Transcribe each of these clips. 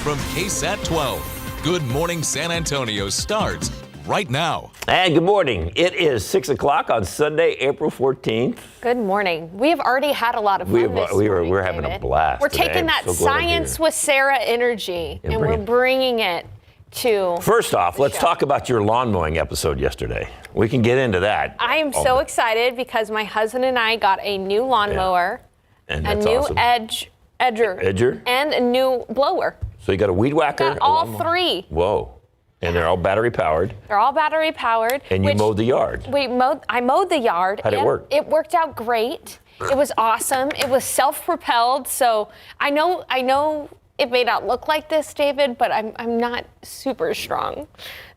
from KSAT 12. Good Morning San Antonio starts right now. And good morning. It is 6 o'clock on Sunday, April 14th. Good morning. We have already had a lot of fun this morning, We're having a blast. We're taking that Science with Sarah energy, and we're bringing it to... First off, let's talk about your lawn mowing episode yesterday. We can get into that. I am so excited because my husband and I got a new lawnmower, and a new awesome. edger, and a new blower. So you got a weed whacker? Got all three. Whoa. And they're all battery powered. They're all battery powered. And you mowed the yard. I mowed the yard. How'd it work? It worked out great. It was awesome. It was self-propelled. So I know it may not look like this, David, but I'm not super strong.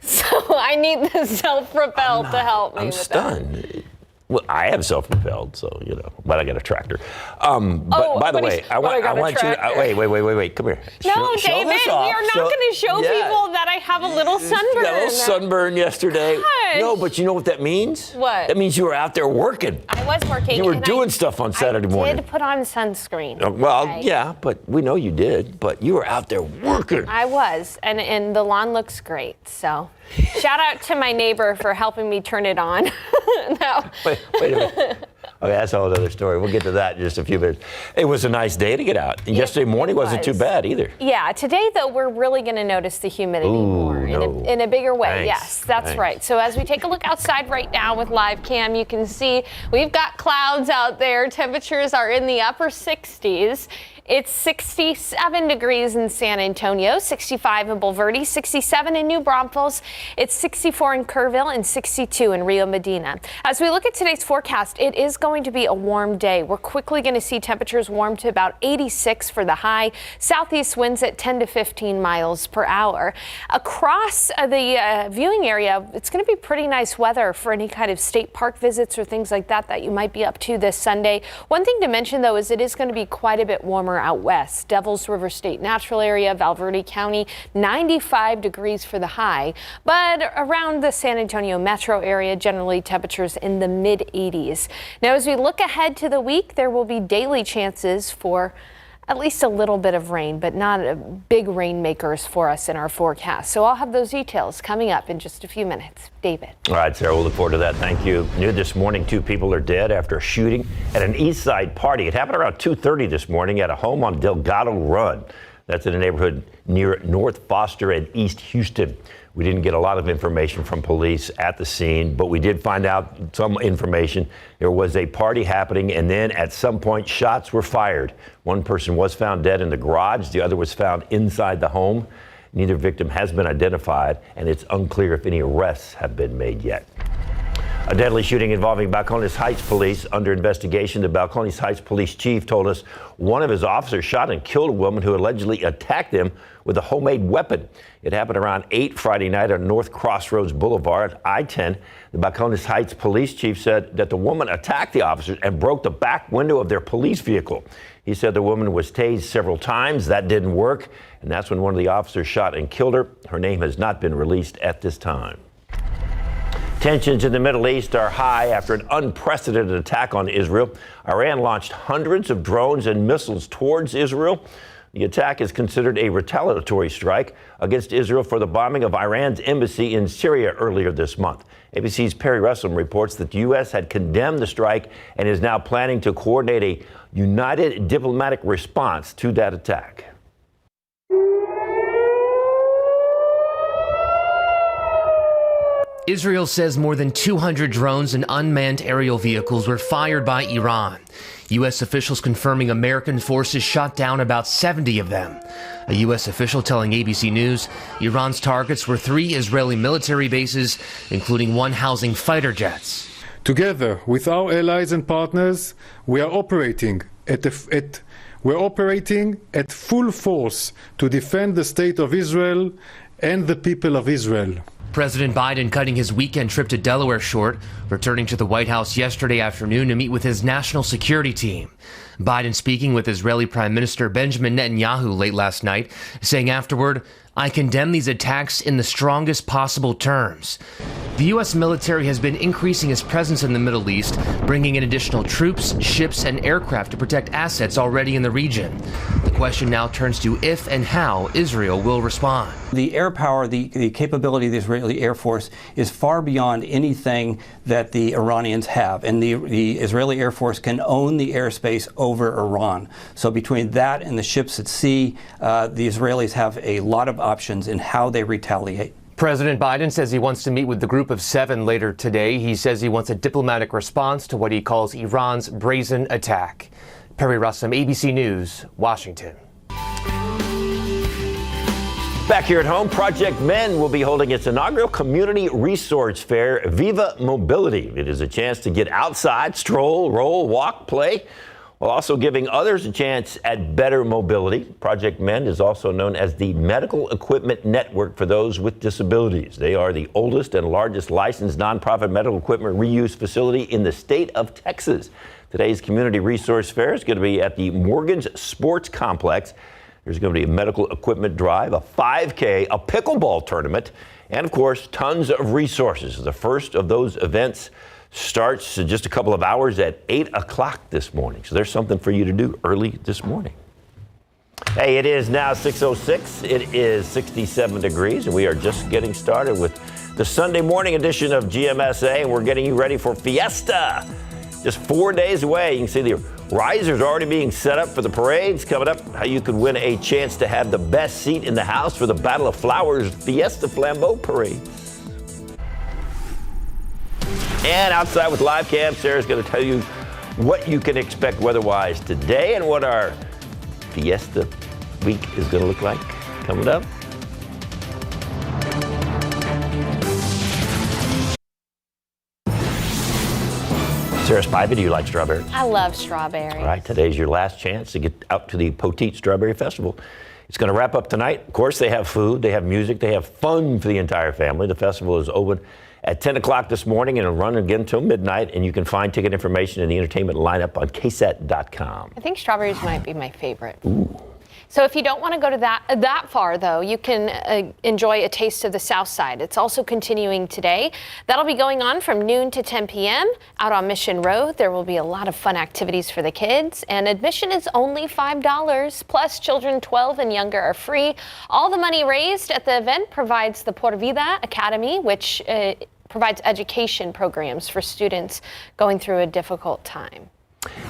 So I need the self-propelled to help me with that. I'm stunned. Well, I have self-propelled, so, but I got a tractor. By the way, I want you to, wait, come here. No, David, we are not going to show people that I have a little sunburn. You got a little sunburn yesterday. Gosh. No, but you know what that means? What? That means you were out there working. I was working. You were doing stuff on Saturday morning. I did put on sunscreen. Yeah, but we know you did. But you were out there working. I was, and the lawn looks great, so... Shout out to my neighbor for helping me turn it on. No. Wait a minute. Okay, that's a whole other story. We'll get to that in just a few minutes. It was a nice day to get out. And yesterday morning wasn't too bad either. Yeah, today, though, we're really going to notice the humidity more in a bigger way. Thanks. Yes, that's right. So as we take a look outside right now with live cam, you can see we've got clouds out there. Temperatures are in the upper 60s. It's 67 degrees in San Antonio, 65 in Bulverde, 67 in New Braunfels. It's 64 in Kerrville and 62 in Rio Medina. As we look at today's forecast, it is going to be a warm day. We're quickly going to see temperatures warm to about 86 for the high. Southeast winds at 10 to 15 miles per hour. Across the viewing area, it's going to be pretty nice weather for any kind of state park visits or things like that you might be up to this Sunday. One thing to mention, though, is it is going to be quite a bit warmer out west. Devils River State Natural Area, Valverde County, 95 degrees for the high. But around the San Antonio metro area, generally temperatures in the mid-80s. Now, as we look ahead to the week, there will be daily chances for at least a little bit of rain, but not big rainmakers for us in our forecast. So I'll have those details coming up in just a few minutes. David. All right, Sarah, we'll look forward to that. Thank you. New this morning, 2 people are dead after a shooting at an East Side party. It happened around 2:30 this morning at a home on Delgado Run. That's in a neighborhood near North Foster and East Houston. We didn't get a lot of information from police at the scene, but we did find out some information. There was a party happening, and then at some point, shots were fired. One person was found dead in the garage. The other was found inside the home. Neither victim has been identified, and it's unclear if any arrests have been made yet. A deadly shooting involving Balcones Heights police under investigation. The Balcones Heights police chief told us one of his officers shot and killed a woman who allegedly attacked him with a homemade weapon. It happened around 8 Friday night on North Crossroads Boulevard, I-10. The Balcones Heights police chief said that the woman attacked the officers and broke the back window of their police vehicle. He said the woman was tased several times. That didn't work, and that's when one of the officers shot and killed her. Her name has not been released at this time. Tensions in the Middle East are high after an unprecedented attack on Israel. Iran launched hundreds of drones and missiles towards Israel. The attack is considered a retaliatory strike against Israel for the bombing of Iran's embassy in Syria earlier this month. ABC's Perry Russell reports that the U.S. had condemned the strike and is now planning to coordinate a united diplomatic response to that attack. Israel says more than 200 drones and unmanned aerial vehicles were fired by Iran. U.S. officials confirming American forces shot down about 70 of them. A U.S. official telling ABC News Iran's targets were 3 Israeli military bases, including one housing fighter jets. Together with our allies and partners, we are operating at full force to defend the state of Israel and the people of Israel. President Biden cutting his weekend trip to Delaware short, returning to the White House yesterday afternoon to meet with his national security team. Biden speaking with Israeli Prime Minister Benjamin Netanyahu late last night, saying afterward, I condemn these attacks in the strongest possible terms. The U.S. military has been increasing its presence in the Middle East, bringing in additional troops, ships, and aircraft to protect assets already in the region. The question now turns to if and how Israel will respond. The air power, the capability of the Israeli Air Force is far beyond anything that the Iranians have. And the Israeli Air Force can own the airspace over Iran. So between that and the ships at sea, the Israelis have a lot of options in how they retaliate. President Biden says he wants to meet with the Group of Seven later today. He says he wants a diplomatic response to what he calls Iran's brazen attack. Perry Russum, ABC News, Washington. Back here at home, Project Men will be holding its inaugural community resource fair, Viva Mobility. It is a chance to get outside, stroll, roll, walk, play, while also giving others a chance at better mobility. Project Men is also known as the Medical Equipment Network for those with disabilities. They are the oldest and largest licensed nonprofit medical equipment reuse facility in the state of Texas. Today's community resource fair is going to be at the Morgan's Sports Complex. There's going to be a medical equipment drive, a 5K, a pickleball tournament, and of course, tons of resources. The first of those events starts in just a couple of hours at 8 o'clock this morning. So there's something for you to do early this morning. Hey, it is now 6:06. It is 67 degrees, and we are just getting started with the Sunday morning edition of GMSA, and we're getting you ready for Fiesta. Just 4 days away. You can see the risers are already being set up for the parades coming up. How you could win a chance to have the best seat in the house for the Battle of Flowers Fiesta Flambeau Parade. And outside with live cam, Sarah's going to tell you what you can expect weather-wise today and what our Fiesta week is going to look like coming up. Sarah Spivey, do you like strawberries? I love strawberries. All right, today's your last chance to get out to the Poteet Strawberry Festival. It's going to wrap up tonight. Of course, they have food, they have music, they have fun for the entire family. The festival is open at 10 o'clock this morning and it'll run again until midnight. And you can find ticket information and the entertainment lineup on KSAT.com. I think strawberries might be my favorite. Ooh. So if you don't want to go to that far, though, you can enjoy a taste of the South Side. It's also continuing today. That'll be going on from noon to 10 p.m. out on Mission Road. There will be a lot of fun activities for the kids, and admission is only $5. Plus, children 12 and younger are free. All the money raised at the event provides the Por Vida Academy, which provides education programs for students going through a difficult time.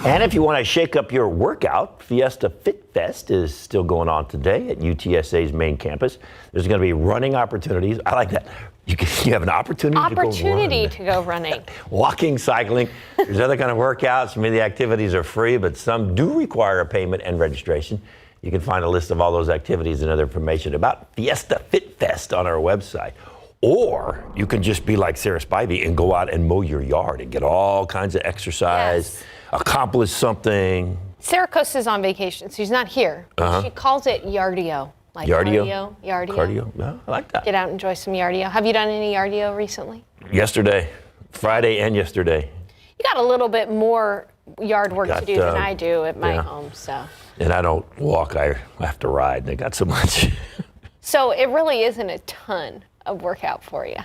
And if you want to shake up your workout, Fiesta Fit Fest is still going on today at UTSA's main campus. There's going to be running opportunities. I like that. You have an opportunity to go running. Walking, cycling. There's other kind of workouts. Many of the activities are free, but some do require a payment and registration. You can find a list of all those activities and other information about Fiesta Fit Fest on our website. Or you can just be like Sarah Spivey and go out and mow your yard and get all kinds of exercise. Yes. Accomplish something. Sarah Costa's on vacation, so she's not here. She calls it yardio. Like yardio? Cardio. Yeah, I like that. Get out and enjoy some yardio. Have you done any yardio recently? Yesterday. Friday and yesterday. You got a little bit more yard work to do than I do at my home, so. And I don't walk, I have to ride. They got so much. So it really isn't a ton of workout for you.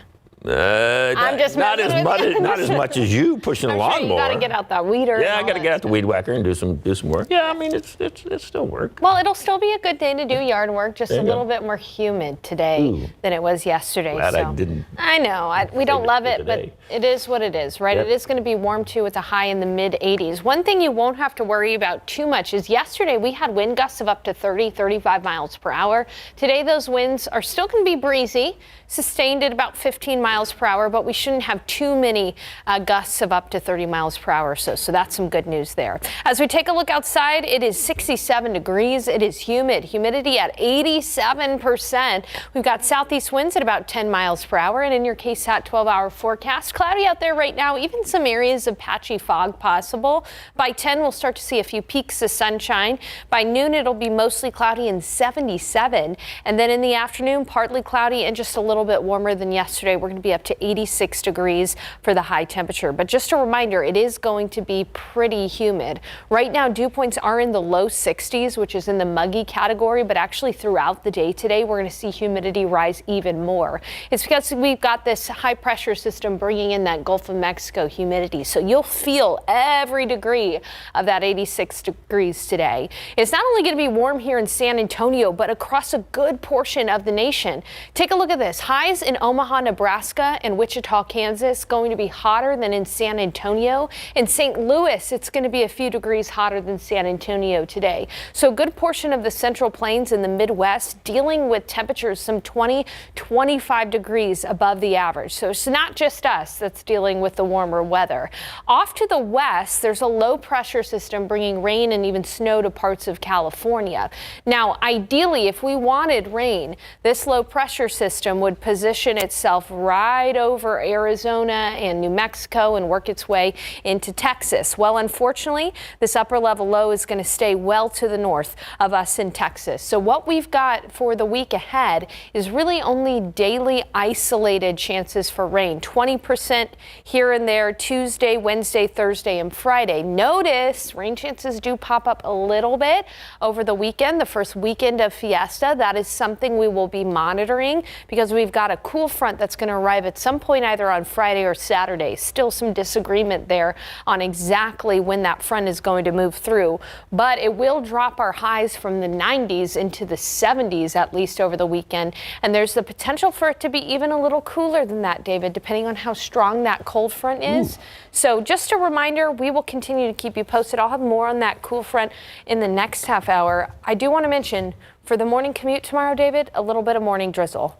I'm just not as much as you pushing a lawnmower. You got to get out that weeder. Yeah, I got to get out the weed whacker and do some work. Yeah, I mean it's still work. Well, it'll still be a good day to do yard work. Just a little bit more humid today than it was yesterday. Glad I didn't. I know we don't love it, but it is what it is, right? Yep. It is going to be warm too with a high in the mid 80s. One thing you won't have to worry about too much is yesterday we had wind gusts of up to 35 miles per hour. Today those winds are still going to be breezy, sustained at about 15 miles per hour, but we shouldn't have too many gusts of up to 30 miles per hour. So that's some good news there. As we take a look outside, it is 67 degrees. It is humid. Humidity at 87%. We've got southeast winds at about 10 miles per hour. And in your KSAT 12-hour forecast, cloudy out there right now, even some areas of patchy fog possible. By 10, we'll start to see a few peaks of sunshine. By noon, it'll be mostly cloudy and 77. And then in the afternoon, partly cloudy and just a little bit warmer than yesterday. We're going going to be up to 86 degrees for the high temperature. But just a reminder, it is going to be pretty humid. Right now, dew points are in the low 60s, which is in the muggy category, but actually throughout the day today, we're going to see humidity rise even more. It's because we've got this high pressure system bringing in that Gulf of Mexico humidity. So you'll feel every degree of that 86 degrees today. It's not only going to be warm here in San Antonio, but across a good portion of the nation. Take a look at this. Highs in Omaha, Nebraska and Wichita, Kansas going to be hotter than in San Antonio. In St. Louis, it's going to be a few degrees hotter than San Antonio today. So a good portion of the Central Plains in the Midwest dealing with temperatures some 20-25 degrees above the average. So it's not just us that's dealing with the warmer weather. Off to the west, there's a low pressure system bringing rain and even snow to parts of California. Now, ideally, if we wanted rain, this low pressure system would position itself right over Arizona and New Mexico and work its way into Texas. Well, unfortunately, this upper level low is going to stay well to the north of us in Texas. So what we've got for the week ahead is really only daily isolated chances for rain. 20% here and there Tuesday, Wednesday, Thursday, and Friday. Notice rain chances do pop up a little bit over the weekend, the first weekend of Fiesta. That is something we will be monitoring because we've got a cool front that's going to arrive at some point either on Friday or Saturday. Still some disagreement there on exactly when that front is going to move through, but it will drop our highs from the 90s into the 70s at least over the weekend, and there's the potential for it to be even a little cooler than that, David, depending on how strong that cold front is. So just a reminder, we will continue to keep you posted. I'll have more on that cool front in the next half hour. I do want to mention for the morning commute tomorrow, David, a little bit of morning drizzle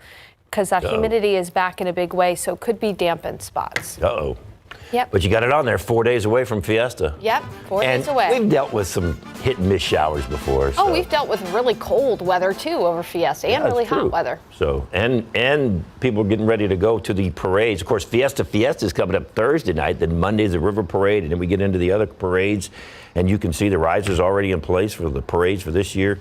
because that humidity is back in a big way, so it could be dampened spots. Uh-oh. Yep. But you got it on there 4 days away from Fiesta. Yep, 4 days away. We've dealt with some hit and miss showers before. So. Oh, we've dealt with really cold weather too over Fiesta and really hot weather. So, and people are getting ready to go to the parades. Of course, Fiesta is coming up Thursday night. Then Monday's the River Parade, and then we get into the other parades. And you can see the risers already in place for the parades for this year.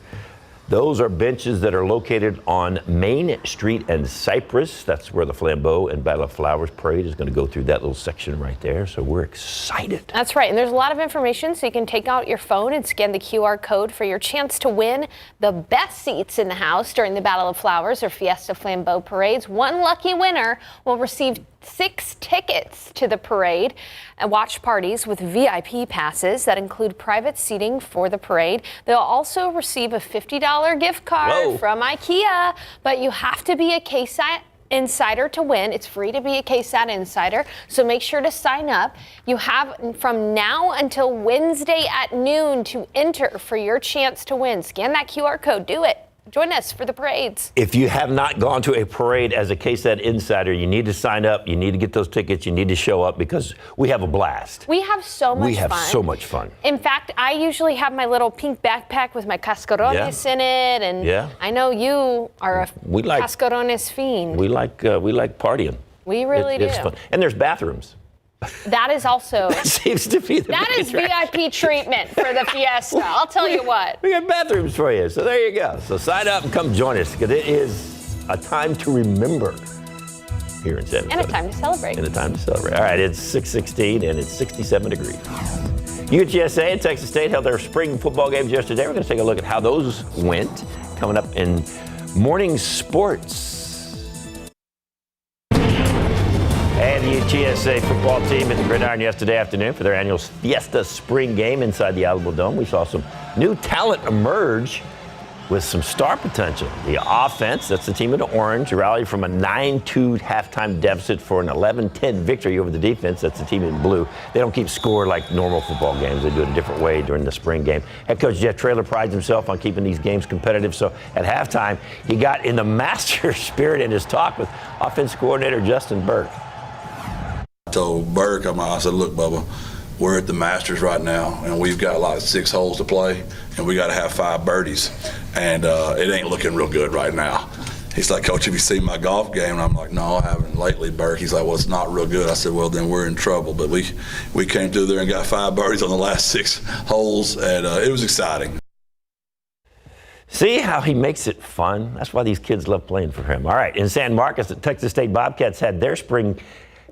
Those are benches that are located on Main Street and Cypress. That's where the Flambeau and Battle of Flowers Parade is going to go through that little section right there. So we're excited. That's right. And there's a lot of information, so you can take out your phone and scan the QR code for your chance to win the best seats in the house during the Battle of Flowers or Fiesta Flambeau parades. One lucky winner will receive 6 tickets to the parade and watch parties with VIP passes that include private seating for the parade. They'll also receive a $50 gift card from IKEA, but you have to be a KSAT Insider to win. It's free to be a KSAT Insider, so make sure to sign up. You have from now until Wednesday at noon to enter for your chance to win. Scan that QR code. Do it. Join us for the parades. If you have not gone to a parade as a KSAT Insider, you need to sign up. You need to get those tickets. You need to show up because we have a blast. We have so much fun. We have so much fun. In fact, I usually have my little pink backpack with my cascarones in it, and I know you are a cascarones fiend. We like partying. We really do. It's fun. And there's bathrooms. That is also seems to be the that is VIP treatment for the Fiesta. I'll tell you what. We got bathrooms for you. So there you go. So sign up and come join us because it is a time to remember here in San Antonio. And a time to celebrate. And a time to celebrate. All right, it's 6:16 and it's 67 degrees. UTSA and Texas State held their spring football games yesterday. We're going to take a look at how those went coming up in morning sports. And the UTSA football team at the Gridiron yesterday afternoon for their annual Fiesta spring game inside the Alamo Dome. We saw some new talent emerge with some star potential. The offense, that's the team in the orange, rallied from a 9-2 halftime deficit for an 11-10 victory over the defense. That's the team in blue. They don't keep score like normal football games. They do it a different way during the spring game. Head coach Jeff Traylor prides himself on keeping these games competitive. So at halftime, he got in the master spirit in his talk with offensive coordinator Justin Burke. I told Burke, I said, look, Bubba, we're at the Masters right now, and we've got like 6 holes to play, and we got to have 5 birdies, and it ain't looking real good right now. He's like, Coach, have you seen my golf game? And I'm like, no, I haven't lately, Burke. He's like, well, it's not real good. I said, well, then we're in trouble. But we came through there and got 5 birdies on the last 6 holes, and it was exciting. See how he makes it fun? That's why these kids love playing for him. All right, in San Marcos, the Texas State Bobcats had their spring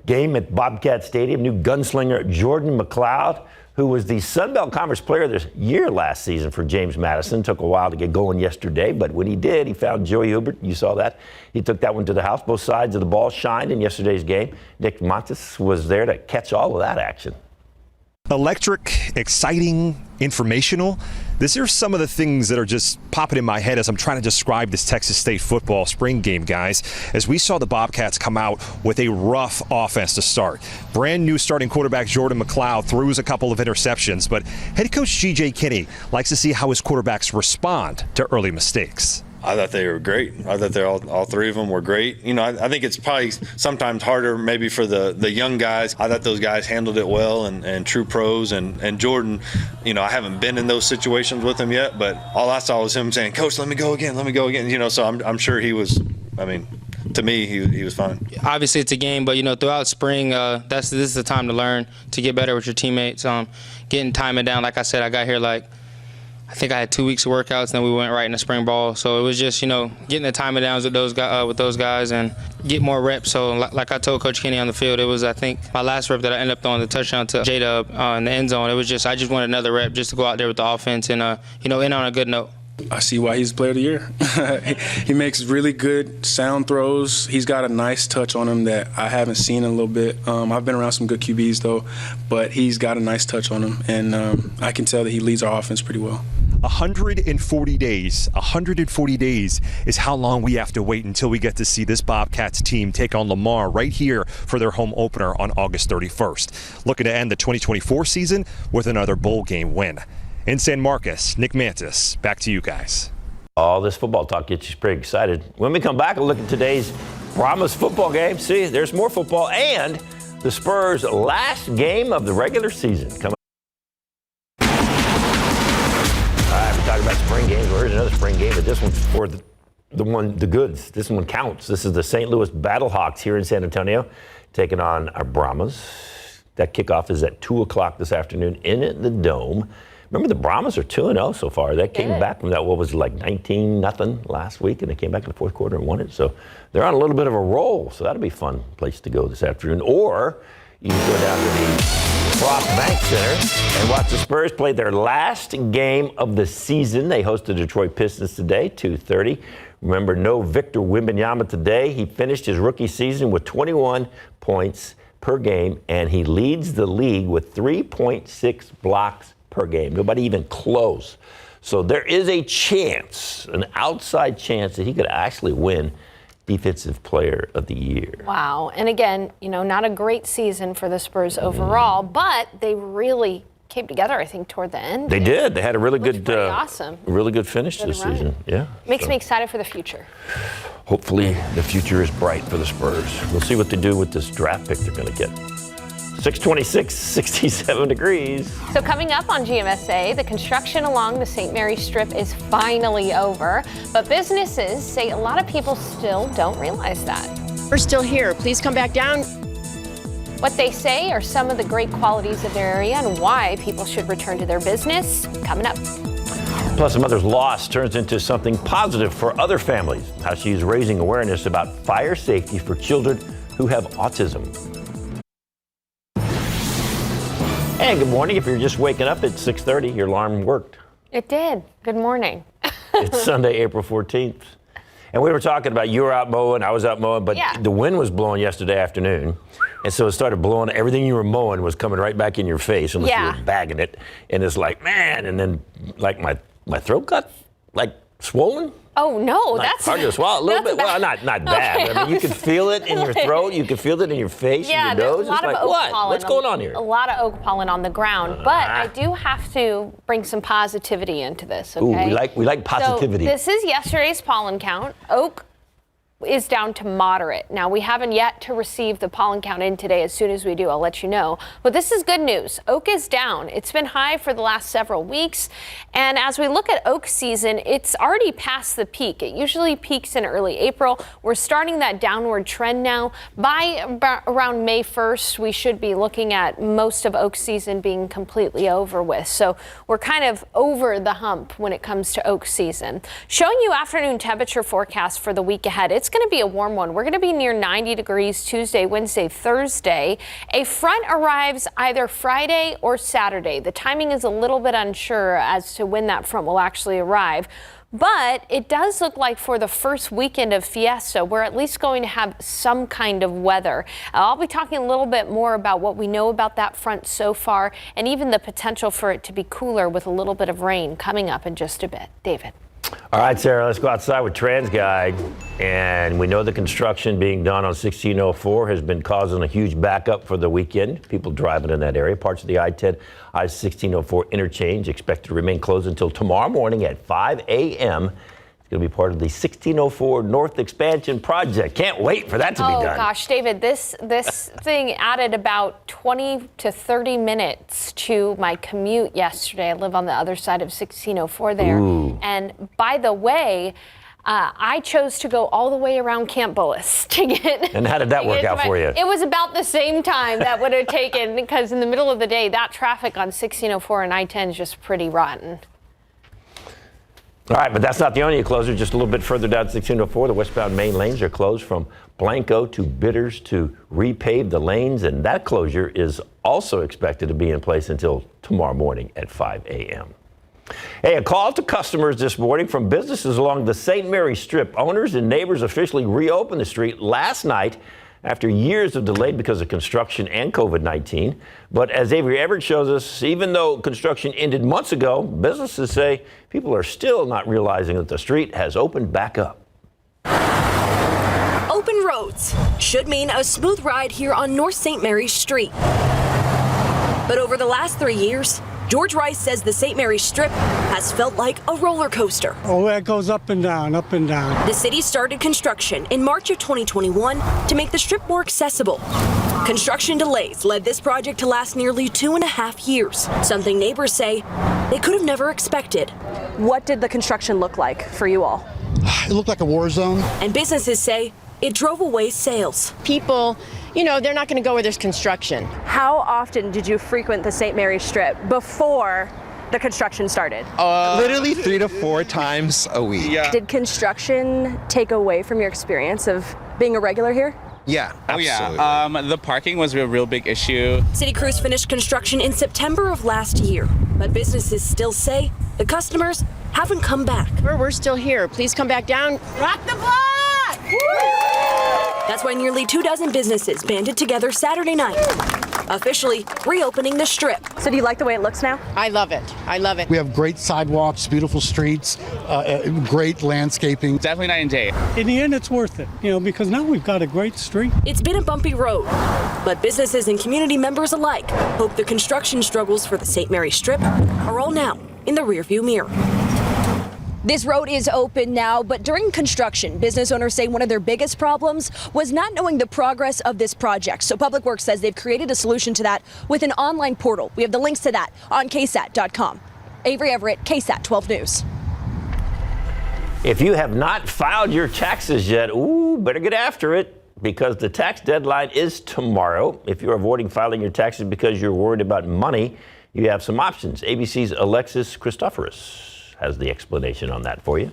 game at Bobcat Stadium. New gunslinger Jordan McLeod, who was the Sun Belt Conference Player of the Year last season for James Madison. Took a while to get going yesterday, but when he did, he found Joey Hubert. You saw that. He took that one to the house. Both sides of the ball shined in yesterday's game. Nick Montes was there to catch all of that action. Electric, exciting, informational. These are some of the things that are just popping in my head as I'm trying to describe this Texas State football spring game, guys. As we saw the Bobcats come out with a rough offense to start. Brand new starting quarterback Jordan McLeod throws a couple of interceptions, but head coach G.J. Kinney likes to see how his quarterbacks respond to early mistakes. I thought they were great. I thought all three of them were great. You know, I think it's probably sometimes harder maybe for the young guys. I thought those guys handled it well and true pros. And Jordan, you know, I haven't been in those situations with him yet, but all I saw was him saying, "Coach, let me go again, let me go again." You know, so I'm sure he was, I mean, to me, he was fine. Obviously, it's a game, but, you know, throughout spring, this is the time to learn, to get better with your teammates, getting timing down. Like I said, I got here I think I had 2 weeks of workouts, then we went right into spring ball. So it was just, you know, getting the timing downs with those guys and get more reps. So like I told Coach Kenny on the field, it was, I think, my last rep that I ended up throwing the touchdown to J-Dub in the end zone. It was just, I just wanted another rep just to go out there with the offense and, you know, end on a good note. I see why he's Player of the Year. He makes really good sound throws. He's got a nice touch on him that I haven't seen in a little bit. I've been around some good QBs, though, but he's got a nice touch on him, and I can tell that he leads our offense pretty well. 140 days. 140 days is how long we have to wait until we get to see this Bobcats team take on Lamar right here for their home opener on August 31st. Looking to end the 2024 season with another bowl game win. In San Marcos, Nick Mantis, back to you guys. All this football talk gets you pretty excited. When we come back, we'll look at today's Brahmas football game. See, there's more football and the Spurs' last game of the regular season. Coming. All right, we're talking about spring games. Well, here's another spring game, but this one's for the goods. This one counts. This is the St. Louis Battlehawks here in San Antonio, taking on our Brahmas. That kickoff is at 2 o'clock this afternoon in the Dome. Remember, the Brahmas are 2-0 so far. They came back from that, what was it, like 19-0 last week, and they came back in the fourth quarter and won it. So they're on a little bit of a roll. So that'll be a fun place to go this afternoon. Or you can go down to the Frost Bank Center and watch the Spurs play their last game of the season. They host the Detroit Pistons today, 2:30. Remember, no Victor Wembanyama today. He finished his rookie season with 21 points per game, and he leads the league with 3.6 blocks per game. Nobody even close. So there is a chance, an outside chance, that he could actually win Defensive Player of the Year. Wow. And again, you know, not a great season for the Spurs overall, but they really came together, I think, toward the end. They did. They had a really good, awesome. really good finish this season. Yeah. Makes me excited for the future. Hopefully the future is bright for the Spurs. We'll see what they do with this draft pick they're going to get. 626, 67 degrees. So coming up on GMSA, the construction along the St. Mary's Strip is finally over, but businesses say a lot of people still don't realize that. We're still here. Please come back down. What they say are some of the great qualities of their area and why people should return to their business, coming up. Plus, a mother's loss turns into something positive for other families. How she's raising awareness about fire safety for children who have autism. And good morning. If you're just waking up at 6:30, your alarm worked. It did. Good morning. It's Sunday, April 14th. And we were talking about you were out mowing, I was out mowing, but the wind was blowing yesterday afternoon. And so it started blowing. Everything you were mowing was coming right back in your face unless you were bagging it. And it's like, man, and then like my throat got like swollen. Oh, no, like, that's hard to swallow a little bit. Well, not bad. Okay, I mean, you could feel it in your throat. You could feel it in your face and your nose. There's a lot it's of like, oak pollen. What's going on here? A lot of oak pollen on the ground. But I do have to bring some positivity into this, okay? Ooh, we like positivity. So this is yesterday's pollen count. Oak is down to moderate. Now, we haven't yet to receive the pollen count in today. As soon as we do, I'll let you know. But this is good news. Oak is down. It's been high for the last several weeks. And as we look at oak season, it's already past the peak. It usually peaks in early April. We're starting that downward trend now. By around May 1st, we should be looking at most of oak season being completely over with. So we're kind of over the hump when it comes to oak season. Showing you afternoon temperature forecast for the week ahead. It's going to be a warm one. We're going to be near 90 degrees Tuesday, Wednesday, Thursday. A front arrives either Friday or Saturday. The timing is a little bit unsure as to when that front will actually arrive. But it does look like for the first weekend of Fiesta, we're at least going to have some kind of weather. I'll be talking a little bit more about what we know about that front so far and even the potential for it to be cooler with a little bit of rain coming up in just a bit. David. All right, Sarah, let's go outside with TransGuide. And we know the construction being done on 1604 has been causing a huge backup for the weekend. People driving in that area. Parts of the I-10, I-1604 interchange expected to remain closed until tomorrow morning at 5 a.m. It's going to be part of the 1604 North Expansion Project. Can't wait for that to be done. Oh, gosh, David, this thing added about 20 to 30 minutes to my commute yesterday. I live on the other side of 1604 there. Ooh. And by the way, I chose to go all the way around Camp Bullis to get. And how did that work out for you? It was about the same time that would have taken, because in the middle of the day, that traffic on 1604 and I-10 is just pretty rotten. All right, but that's not the only closure. Just a little bit further down 1604, the westbound main lanes are closed from Blanco to Bitters to repave the lanes, and that closure is also expected to be in place until tomorrow morning at 5 a.m. Hey, a call to customers this morning from businesses along the St. Mary Strip. Owners and neighbors officially reopened the street last night after years of delay because of construction and COVID-19. But as Avery Everett shows us, even though construction ended months ago, businesses say people are still not realizing that the street has opened back up. Open roads should mean a smooth ride here on North St. Mary's Street. But over the last 3 years, George Rice says the St. Mary's Strip has felt like a roller coaster. Oh, it goes up and down, up and down. The city started construction in March of 2021 to make the strip more accessible. Construction delays led this project to last nearly 2.5 years, something neighbors say they could have never expected. What did the construction look like for you all? It looked like a war zone. And businesses say it drove away sales. People, you know, they're not going to go where there's construction. How often did you frequent the St. Mary's Strip before the construction started? Literally 3 to 4 times a week. Yeah. Did construction take away from your experience of being a regular here? Yeah, absolutely. Oh yeah, the parking was a real big issue. City crews finished construction in September of last year, but businesses still say the customers haven't come back. We're still here. Please come back down. Rock the block! That's why nearly 24 businesses banded together Saturday night, officially reopening the strip. So do you like the way it looks now? I love it. I love it. We have great sidewalks, beautiful streets, great landscaping. Definitely night and day. In the end, it's worth it, you know, because now we've got a great street. It's been a bumpy road, but businesses and community members alike hope the construction struggles for the St. Mary's Strip are all now in the rearview mirror. This road is open now, but during construction, business owners say one of their biggest problems was not knowing the progress of this project. So Public Works says they've created a solution to that with an online portal. We have the links to that on KSAT.com. Avery Everett, KSAT 12 News. If you have not filed your taxes yet, better get after it, because the tax deadline is tomorrow. If you're avoiding filing your taxes because you're worried about money, you have some options. ABC's Alexis Christoforous has the explanation on that for you.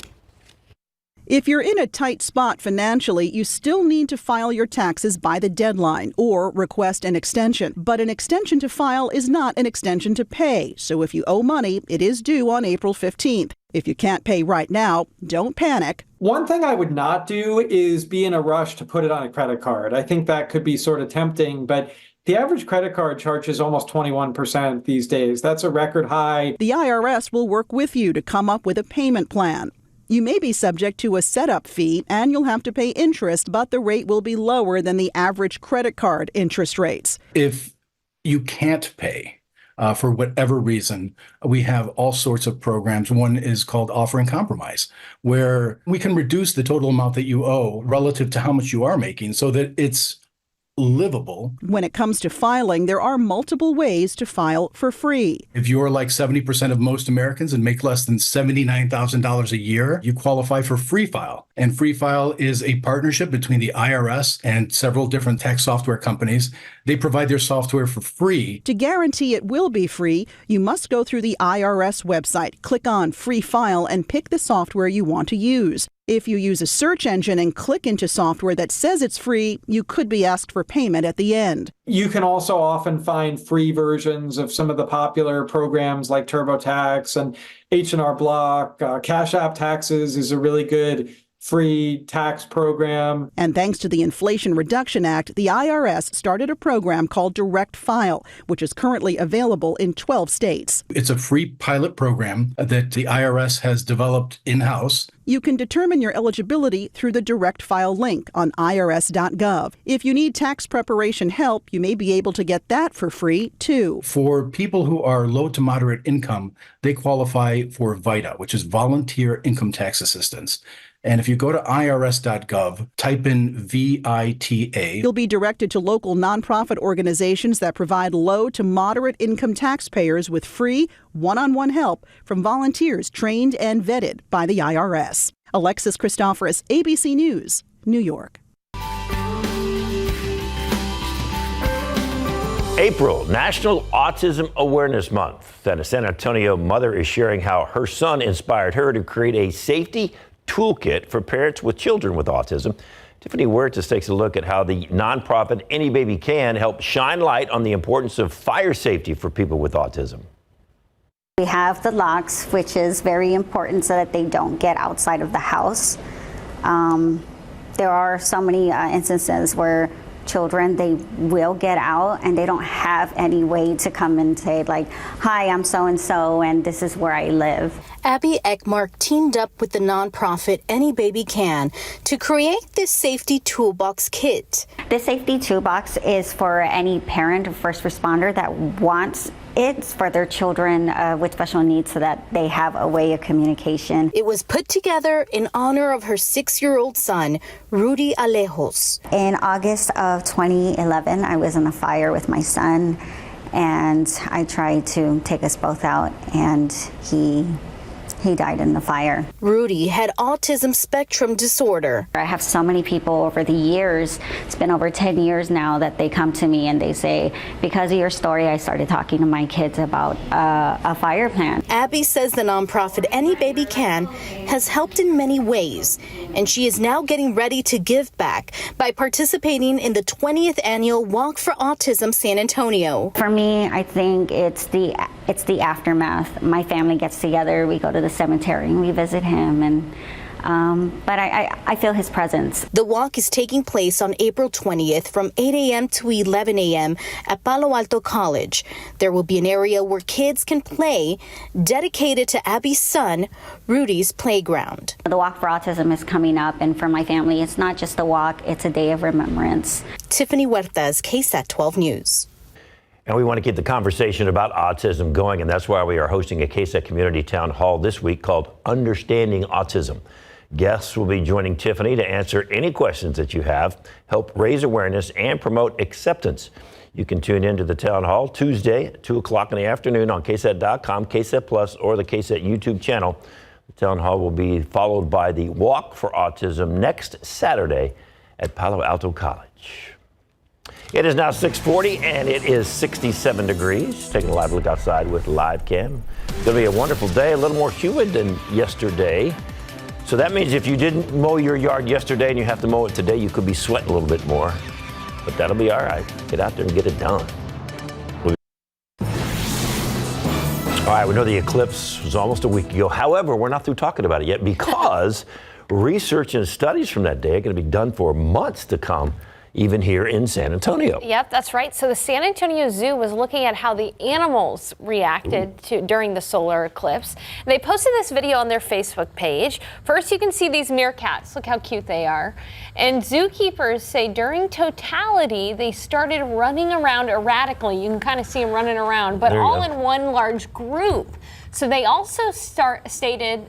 If you're in a tight spot financially, you still need to file your taxes by the deadline or request an extension. But an extension to file is not an extension to pay. So if you owe money, it is due on April 15th. If you can't pay right now, don't panic. One thing I would not do is be in a rush to put it on a credit card. I think that could be sort of tempting, but the average credit card charges almost 21% these days. That's a record high. The IRS will work with you to come up with a payment plan. You may be subject to a setup fee and you'll have to pay interest, but the rate will be lower than the average credit card interest rates. If you can't pay, for whatever reason, we have all sorts of programs. One is called Offering Compromise, where we can reduce the total amount that you owe relative to how much you are making so that it's livable. When it comes to filing, there are multiple ways to file for free. If you're like 70% of most Americans and make less than $79,000 a year, you qualify for Free File. And Free File is a partnership between the IRS and several different tax software companies. They provide their software for free. To guarantee it will be free, you must go through the IRS website, click on Free File, and pick the software you want to use. If you use a search engine and click into software that says it's free, you could be asked for payment at the end. You can also often find free versions of some of the popular programs like TurboTax and H&R Block. Cash App Taxes is a really good free tax program. And thanks to the Inflation Reduction Act, the IRS started a program called Direct File, which is currently available in 12 states. It's a free pilot program that the IRS has developed in-house. You can determine your eligibility through the Direct File link on irs.gov. If you need tax preparation help, you may be able to get that for free, too. For people who are low to moderate income, they qualify for VITA, which is Volunteer Income Tax Assistance. And if you go to irs.gov, type in VITA. You'll be directed to local nonprofit organizations that provide low to moderate income taxpayers with free one-on-one help from volunteers trained and vetted by the IRS. Alexis Christoforous, ABC News, New York. April, National Autism Awareness Month. And a San Antonio mother is sharing how her son inspired her to create a safety toolkit for parents with children with autism. Tiffany Huertas takes a look at how the nonprofit Any Baby Can help shine light on the importance of fire safety for people with autism. We have the locks, which is very important so that they don't get outside of the house. There are so many instances where children, they will get out and they don't have any way to come and say like, hi, I'm so-and-so and this is where I live. Abby Ekmark teamed up with the nonprofit Any Baby Can to create this safety toolbox kit. This safety toolbox is for any parent or first responder that wants it for their children with special needs so that they have a way of communication. It was put together in honor of her 6-year-old son, Rudy Alejos. In August of 2011, I was in a fire with my son and I tried to take us both out and he died in the fire. Rudy had autism spectrum disorder. I have so many people over the years, it's been over 10 years now, that they come to me and they say, because of your story, I started talking to my kids about a fire plan. Abby says the nonprofit Any Baby Can has helped in many ways, and she is now getting ready to give back by participating in the 20th annual Walk for Autism San Antonio. For me, I think it's the aftermath. My family gets together, we go to the cemetery and we visit him, and but I feel his presence. The walk is taking place on April 20th from 8 a.m. to 11 a.m. at Palo Alto College. There will be an area where kids can play, dedicated to Abby's son, Rudy's playground. The Walk for Autism is coming up, and for my family, it's not just a walk, it's a day of remembrance. Tiffany Huertas, KSAT 12 News. And we want to keep the conversation about autism going, and that's why we are hosting a KSAT Community Town Hall this week called Understanding Autism. Guests will be joining Tiffany to answer any questions that you have, help raise awareness, and promote acceptance. You can tune in to the Town Hall Tuesday at 2 o'clock in the afternoon on KSAT.com, KSAT Plus, or the KSAT YouTube channel. The Town Hall will be followed by the Walk for Autism next Saturday at Palo Alto College. It is now 6:40 and it is 67 degrees. Taking a live look outside with Live Cam. It's going to be a wonderful day, a little more humid than yesterday. So that means if you didn't mow your yard yesterday and you have to mow it today, you could be sweating a little bit more. But that'll be all right. Get out there and get it done. All right, we know the eclipse was almost a week ago. However, we're not through talking about it yet because research and studies from that day are going to be done for months to come. even here in San Antonio. Yep, that's right. So the San Antonio Zoo was looking at how the animals reacted during the solar eclipse. They posted this video on their Facebook page. First, you can see these meerkats. Look how cute they are. And zookeepers say during totality, they started running around erratically. You can kind of see them running around, but all in one large group. So they also the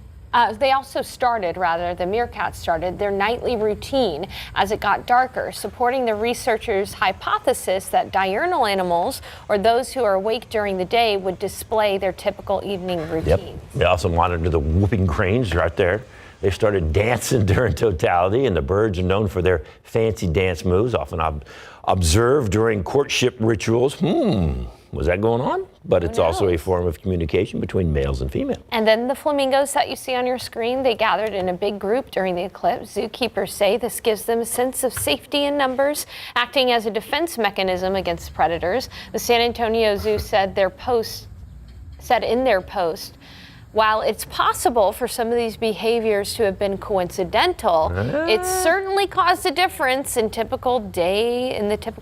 meerkats started their nightly routine as it got darker, supporting the researchers' hypothesis that diurnal animals, or those who are awake during the day, would display their typical evening routine. Yep. They also monitored the whooping cranes right there. They started dancing during totality, and the birds are known for their fancy dance moves, often observed during courtship rituals. Was that going on? But it's also a form of communication between males and females. And then the flamingos that you see on your screen, they gathered in a big group during the eclipse. Zookeepers say this gives them a sense of safety in numbers, acting as a defense mechanism against predators. The San Antonio Zoo said in their post, while it's possible for some of these behaviors to have been coincidental, it certainly caused a difference in the typical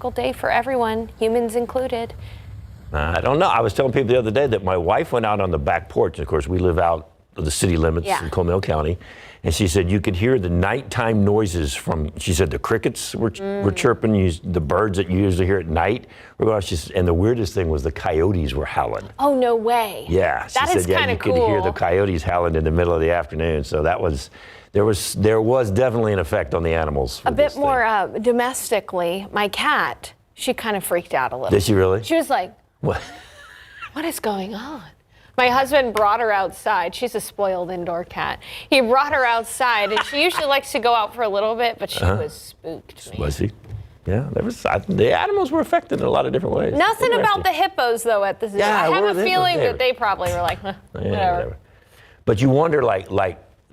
day for everyone, humans included. I don't know. I was telling people the other day that my wife went out on the back porch. Of course, we live out of the city limits in Comal County. And she said you could hear the nighttime noises she said the crickets were chirping, the birds that you usually hear at night were going. And the weirdest thing was the coyotes were howling. Oh, no way. Yeah. She that said, is kind of cool. You could hear the coyotes howling in the middle of the afternoon. So there was definitely an effect on the animals. A bit more domestically, my cat, she kind of freaked out a little. Did she really? She was like, what is going on? My husband brought her outside. She's a spoiled indoor cat. He brought her outside, and she usually likes to go out for a little bit, but she was spooked. Was she? Yeah, the animals were affected in a lot of different ways. Nothing about the hippos, though, at the zoo. Yeah, I have a feeling that they probably were like, whatever. But you wonder, like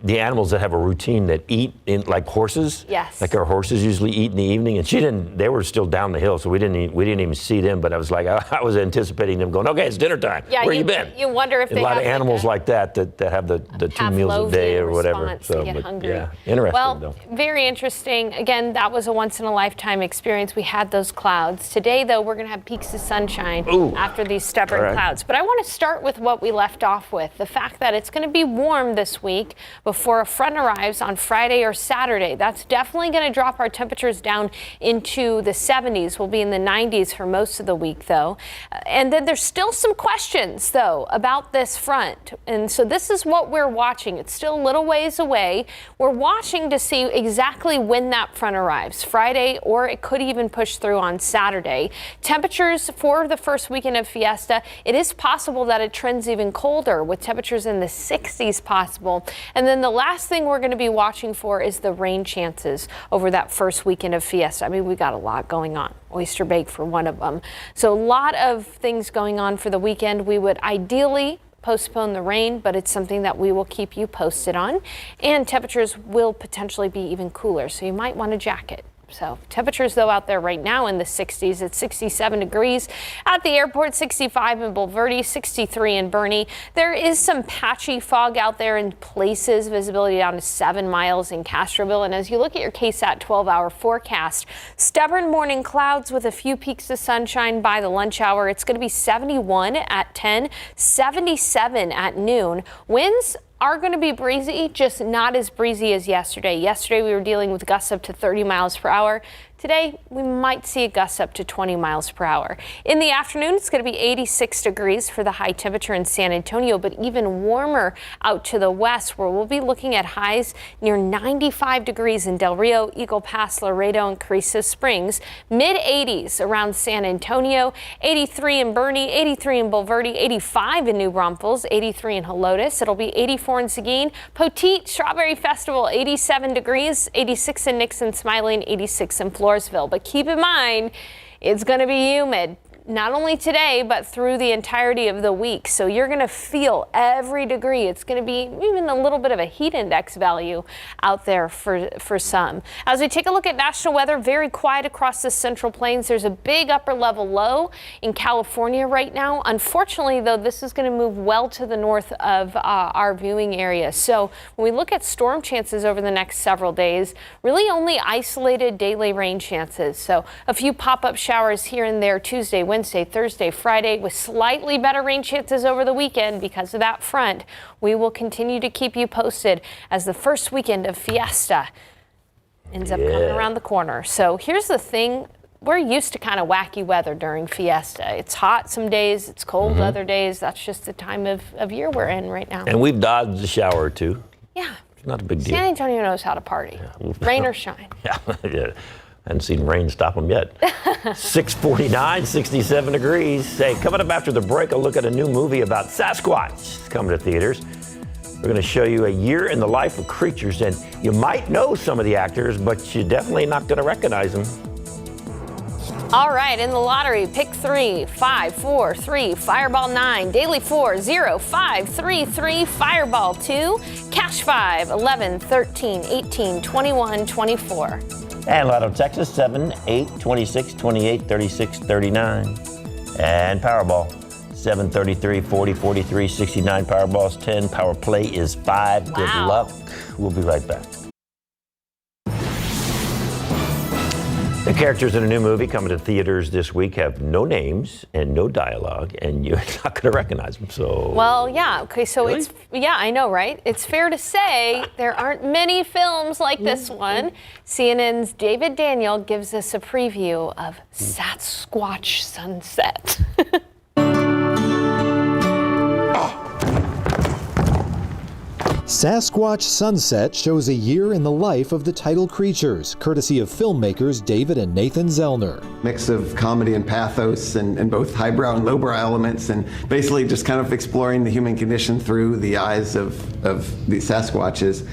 the animals that have a routine that eat like horses. Yes. Like our horses usually eat in the evening, and they were still down the hill, so we didn't even see them. But I was like, I was anticipating them going, okay, it's dinner time. Yeah, where you been? You wonder if they have a lot of animals like that have the 2 meals a day or whatever. So, get hungry. Yeah, interesting though. Very interesting. Again, that was a once in a lifetime experience. We had those clouds. Today, though, we're going to have peaks of sunshine after these stubborn clouds. But I want to start with what we left off with, the fact that it's going to be warm this week before a front arrives on Friday or Saturday. That's definitely going to drop our temperatures down into the 70s. We'll be in the 90s for most of the week, though. And then there's still some questions, though, about this front. And so this is what we're watching. It's still a little ways away. We're watching to see exactly when that front arrives, Friday, or it could even push through on Saturday. Temperatures for the first weekend of Fiesta, it is possible that it trends even colder with temperatures in the 60s possible. And then the last thing we're going to be watching for is the rain chances over that first weekend of Fiesta. I mean, we got a lot going on. Oyster Bake for one of them. So a lot of things going on for the weekend. We would ideally postpone the rain, but it's something that we will keep you posted on. And temperatures will potentially be even cooler, so you might want a jacket. So temperatures, though, out there right now in the 60s. It's 67 degrees at the airport, 65 in Bulverde, 63 in Bernie. There is some patchy fog out there in places, visibility down to 7 miles in Castroville. And as you look at your KSAT 12-hour forecast, stubborn morning clouds with a few peaks of sunshine by the lunch hour. It's going to be 71 at 10, 77 at noon. Winds are going to be breezy, just not as breezy as yesterday. Yesterday we were dealing with gusts up to 30 miles per hour. Today, we might see a gust up to 20 miles per hour. In the afternoon, it's going to be 86 degrees for the high temperature in San Antonio, but even warmer out to the west, where we'll be looking at highs near 95 degrees in Del Rio, Eagle Pass, Laredo, and Carrizo Springs. Mid-80s around San Antonio, 83 in Bernie, 83 in Bulverde, 85 in New Braunfels, 83 in Helotes. It'll be 84 in Seguin. Poteet Strawberry Festival, 87 degrees, 86 in Nixon, Smiley, 86 in Floresville. But keep in mind, it's going to be humid. not only today, but through the entirety of the week. So you're going to feel every degree. It's going to be even a little bit of a heat index value out there for some. As we take a look at national weather, very quiet across the Central Plains. There's a big upper level low in California right now. Unfortunately, though, this is going to move well to the north of our viewing area. So when we look at storm chances over the next several days, really only isolated daily rain chances. So a few pop-up showers here and there Tuesday, Wednesday, Thursday, Friday, with slightly better rain chances over the weekend because of that front. We will continue to keep you posted as the first weekend of Fiesta ends up coming around the corner. So here's the thing. We're used to kind of wacky weather during Fiesta. It's hot some days, it's cold other days. That's just the time of year we're in right now. And we've dodged a shower or two. Yeah. It's not a big deal. San Antonio knows how to party. Rain or shine. Yeah. I haven't seen rain stop them yet. 6:49, 67 degrees. Hey, coming up after the break, a look at a new movie about Sasquatch. It's coming to theaters. We're going to show you a year in the life of creatures, and you might know some of the actors, but you're definitely not going to recognize them. All right, in the lottery, pick 3, 5, 4, 3, Fireball 9, Daily 4, 0, 5, 3, 3, Fireball 2, Cash 5, 11, 13, 18, 21, 24. And Lotto Texas, 7, 8, 26, 28, 36, 39. And Powerball, 7, 33, 40, 43, 69. Powerball's 10. Power Play is 5. Good luck. We'll be right back. The characters in a new movie coming to theaters this week have no names and no dialogue, and you're not going to recognize them. So, well, yeah. Okay, so really? I know, right? It's fair to say there aren't many films like this one. CNN's David Daniel gives us a preview of Sasquatch Sunset. Sasquatch Sunset shows a year in the life of the title creatures, courtesy of filmmakers David and Nathan Zellner. Mix of comedy and pathos and both highbrow and lowbrow elements, and basically just kind of exploring the human condition through the eyes of the Sasquatches.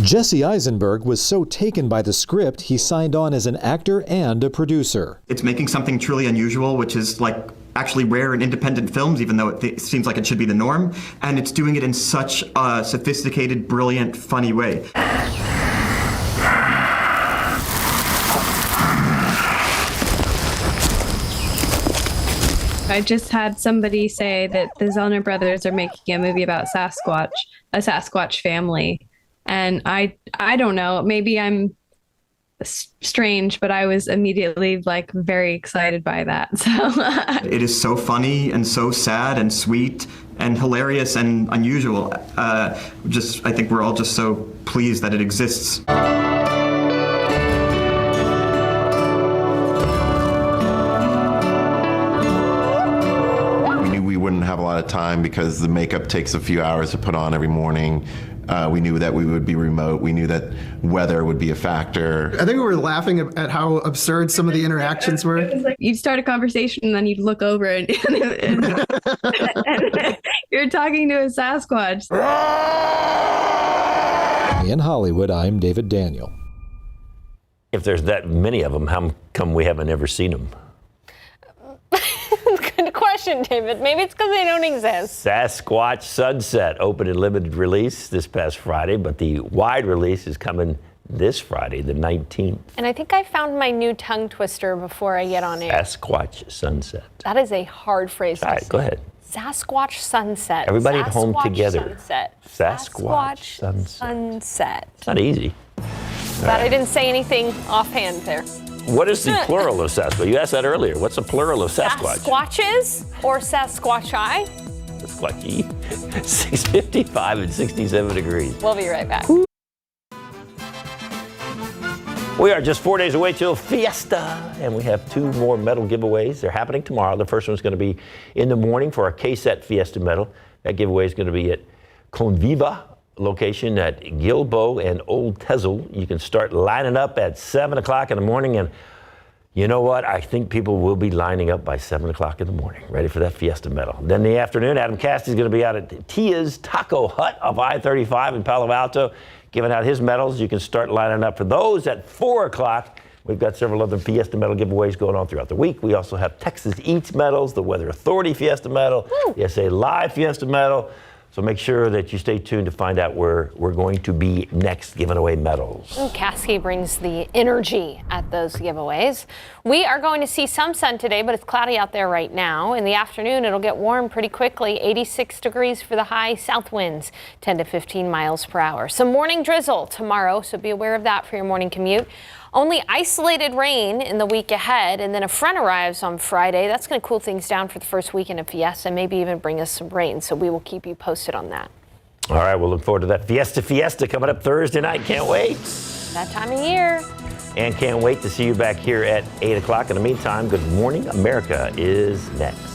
Jesse Eisenberg was so taken by the script, he signed on as an actor and a producer. It's making something truly unusual, which is like actually rare in independent films, even though it seems like it should be the norm. And it's doing it in such a sophisticated, brilliant, funny way. I just had somebody say that the Zellner brothers are making a movie about Sasquatch, a Sasquatch family. And I don't know, maybe I'm strange, but I was immediately like very excited by that. So it is so funny and so sad and sweet and hilarious and unusual. I think we're all just so pleased that it exists. We knew we wouldn't have a lot of time because the makeup takes a few hours to put on every morning. We knew that we would be remote. We knew that weather would be a factor. I think we were laughing at how absurd some of the interactions were. You'd start a conversation and then you'd look over and you're talking to a Sasquatch. In Hollywood, I'm David Daniel. If there's that many of them, how come we haven't ever seen them? Good question, David. Maybe it's because they don't exist. Sasquatch Sunset opened in limited release this past Friday, but the wide release is coming this Friday, the 19th. And I think I found my new tongue twister before I get on air. Sasquatch Sunset. That is a hard phrase to say. Go ahead. Sasquatch Sunset. Everybody at home Sasquatch together. Sunset. Sasquatch Sunset. It's not easy. Glad I didn't say anything offhand there. What is the plural of Sasquatch? You asked that earlier. What's the plural of Sasquatch? Sasquatches or Sasquatchi? Sasquatchy. 6:55 and 67 degrees. We'll be right back. We are just 4 days away till Fiesta, and we have 2 more medal giveaways. They're happening tomorrow. The first one's going to be in the morning for our KSAT Fiesta medal. That giveaway is going to be at Conviva location at Gilbo and Old Tezel. You can start lining up at 7 o'clock in the morning, and You know what? I think people will be lining up by 7 o'clock in the morning, ready for that Fiesta medal. Then in the afternoon, Adam Cassidy's going to be out at Tia's Taco Hut of I-35 in Palo Alto, giving out his medals. You can start lining up for those at 4 o'clock. We've got several other Fiesta medal giveaways going on throughout the week. We also have Texas Eats medals, the Weather Authority Fiesta medal, the SA Live Fiesta medal. So make sure that you stay tuned to find out where we're going to be next giving away medals. Caskey brings the energy at those giveaways. We are going to see some sun today, but it's cloudy out there right now. In the afternoon, it'll get warm pretty quickly. 86 degrees for the high, south winds 10 to 15 miles per hour. Some morning drizzle tomorrow, so be aware of that for your morning commute. Only isolated rain in the week ahead, and then a front arrives on Friday. That's going to cool things down for the first weekend of Fiesta, maybe even bring us some rain. So we will keep you posted on that. All right, we'll look forward to that Fiesta coming up Thursday night. Can't wait. That time of year. And can't wait to see you back here at 8 o'clock. In the meantime, Good Morning America is next.